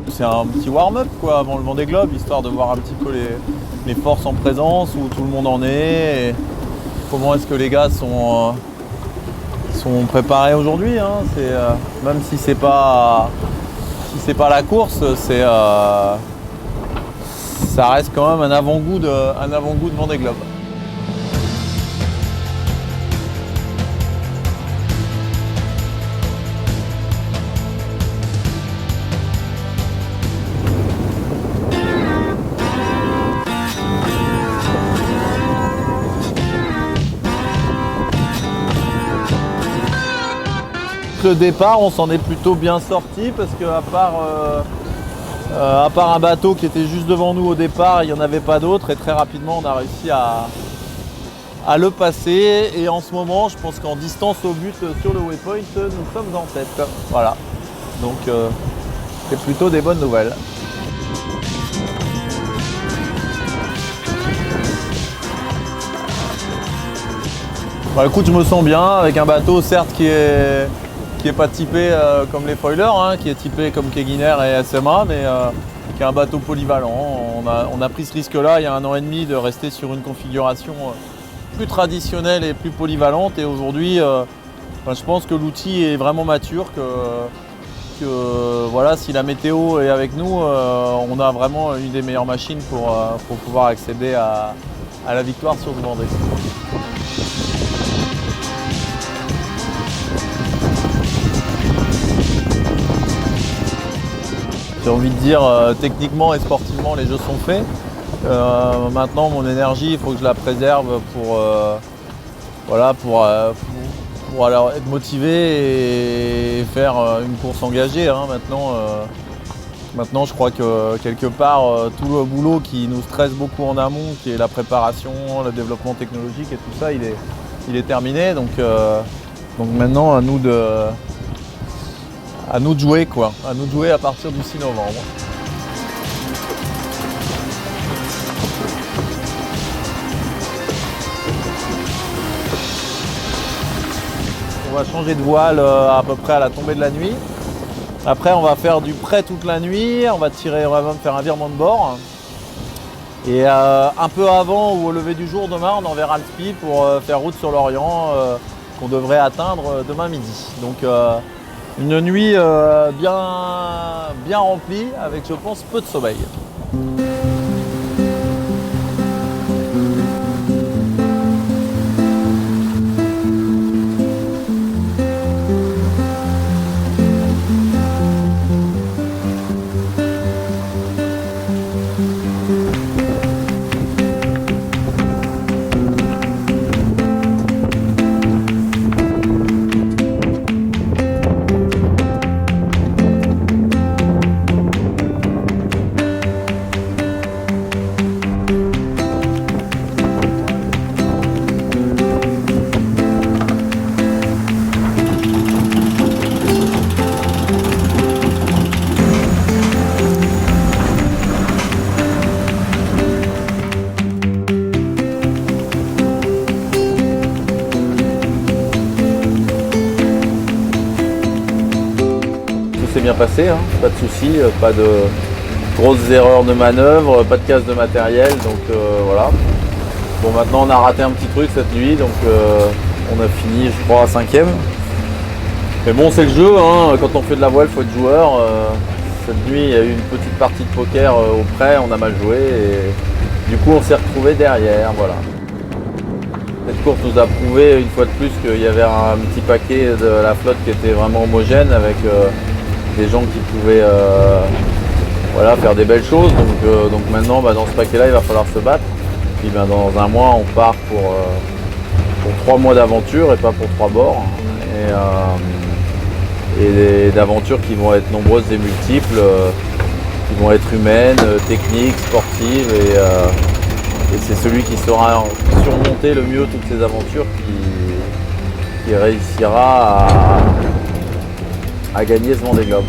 C'est un petit warm-up quoi avant le Vendée Globe, histoire de voir un petit peu les forces en présence, où tout le monde en est, et comment est-ce que les gars sont préparés aujourd'hui. Hein. Même si c'est pas la course, ça reste quand même un avant-goût de Vendée Globe. Le départ, on s'en est plutôt bien sorti parce qu'à part un bateau qui était juste devant nous au départ, il n'y en avait pas d'autre, et très rapidement on a réussi à le passer. Et en ce moment, je pense qu'en distance au but sur le waypoint, nous sommes en tête. Voilà, donc c'est plutôt des bonnes nouvelles. Bah, écoute, je me sens bien avec un bateau certes qui est pas typé comme les foilers, hein, qui est typé comme Keguiner et SMA, mais qui est un bateau polyvalent. On a pris ce risque-là il y a 1 an et demi de rester sur une configuration plus traditionnelle et plus polyvalente, et aujourd'hui je pense que l'outil est vraiment mature, que voilà, si la météo est avec nous, on a vraiment une des meilleures machines pour pouvoir accéder à la victoire sur ce Vendée. J'ai envie de dire, techniquement et sportivement, les jeux sont faits. Maintenant, mon énergie, il faut que je la préserve pour alors être motivé et faire une course engagée. Hein. Maintenant, je crois que quelque part, tout le boulot qui nous stresse beaucoup en amont, qui est la préparation, le développement technologique et tout ça, il est terminé. Donc maintenant, à nous de jouer quoi, à nous de jouer à partir du 6 novembre. On va changer de voile à peu près à la tombée de la nuit. Après on va faire du prêt toute la nuit, on va même faire un virement de bord. Et un peu avant ou au lever du jour demain, on enverra le SPI pour faire route sur l'Orient qu'on devrait atteindre demain midi. Donc une nuit bien remplie avec, je pense, peu de sommeil. Bien passé, hein, pas de soucis, pas de grosses erreurs de manœuvre, pas de casse de matériel, donc voilà. Bon, maintenant on a raté un petit truc cette nuit, donc on a fini, je crois, à 5e. Mais bon, c'est le jeu, hein, quand on fait de la voile, il faut être joueur. Cette nuit, il y a eu une petite partie de poker au près, on a mal joué, et du coup on s'est retrouvé derrière, voilà. Cette course nous a prouvé une fois de plus qu'il y avait un petit paquet de la flotte qui était vraiment homogène, avec des gens qui pouvaient faire des belles choses. Donc maintenant, dans ce paquet-là, il va falloir se battre. Puis dans 1 mois, on part pour 3 mois d'aventure et pas pour 3 bords. Et d'aventures qui vont être nombreuses et multiples, qui vont être humaines, techniques, sportives. Et c'est celui qui saura surmonter le mieux toutes ces aventures qui réussira à gagner ce Vendée Globe.